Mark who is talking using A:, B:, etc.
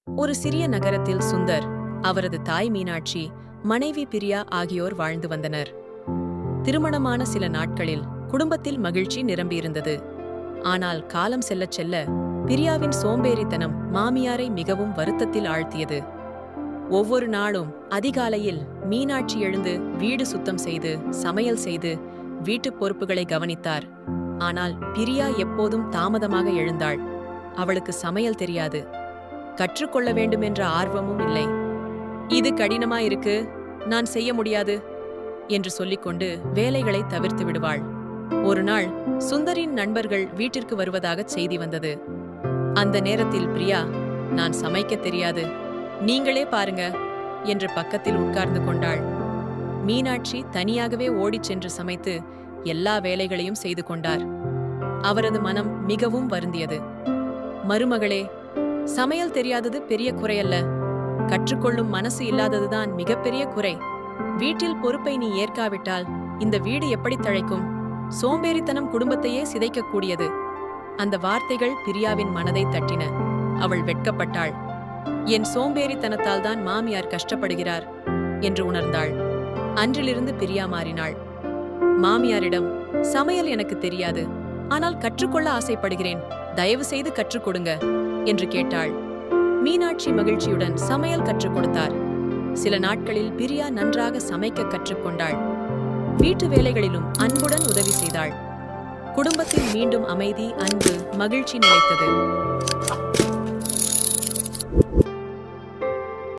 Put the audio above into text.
A: ஒரு சிறிய நகரத்தில் சுந்தர், அவரது தாய் மீனாட்சி, மனைவி பிரியா ஆகியோர் வாழ்ந்து வந்தனர். திருமணமான சில நாட்களில் குடும்பத்தில் மகிழ்ச்சி நிரம்பியிருந்தது. ஆனால் காலம் செல்லச் செல்ல பிரியாவின் சோம்பேறித்தனம் மாமியாரை மிகவும் வருத்தத்தில் ஆழ்த்தியது. ஒவ்வொரு நாளும் அதிகாலையில் மீனாட்சி எழுந்து வீடு சுத்தம் செய்து, சமையல் செய்து, வீட்டுப் பொறுப்புகளை கவனித்தார். ஆனால் பிரியா எப்போதும் தாமதமாக எழுந்தாள். அவளுக்கு சமையல் தெரியாது, கற்றுக்கொள்ள வேண்டுமென்ற ஆர்வமும் இல்லை. இது கடினமாயிருக்கு, நான் செய்ய முடியாது என்று சொல்லிக்கொண்டு வேலைகளை தவிர்த்து விடுவாள். ஒரு நாள் சுந்தரின் நண்பர்கள் வீட்டிற்கு வருவதாக செய்தி வந்தது. அந்த நேரத்தில் பிரியா, நான் சமைக்க தெரியாது, நீங்களே பாருங்க என்று பக்கத்தில் உட்கார்ந்து கொண்டாள். மீனாட்சி தனியாகவே ஓடிச் சென்று சமைத்து எல்லா வேலைகளையும் செய்து கொண்டார். அவரது மனம் மிகவும் வருந்தியது. மருமகளே, சமையல் தெரியாதது பெரிய குறையல்ல, கற்றுக்கொள்ளும் மனசு இல்லாததுதான் மிகப்பெரிய குறை. வீட்டில் பொறுப்பை நீ ஏற்காவிட்டால் இந்த வீடு எப்படி தழைக்கும்? சோம்பேறித்தனம் குடும்பத்தையே சிதைக்கக்கூடியது. அந்த வார்த்தைகள் பிரியாவின் மனதை தட்டின. அவள் வெட்கப்பட்டாள். என் சோம்பேறித்தனத்தால் தான் மாமியார் கஷ்டப்படுகிறார் என்று உணர்ந்தாள். அன்றிலிருந்து பிரியா மாறினாள். மாமியாரிடம், சமையல் எனக்கு தெரியாது, ஆனால் கற்றுக்கொள்ள ஆசைப்படுகிறேன், தயவு செய்து கற்றுக் கொடுங்க என்று கேட்டாள். மீனாட்சி மகிழ்ச்சியுடன் சமையல் கற்றுக் கொடுத்தார். சில நாட்களில் பிரியா நன்றாக சமைக்க கற்றுக்கொண்டாள். வீட்டு வேலைகளிலும் அன்புடன் உதவி செய்தாள். குடும்பத்தில் மீண்டும் அமைதி, அன்பு, மகிழ்ச்சி நிலைத்தது.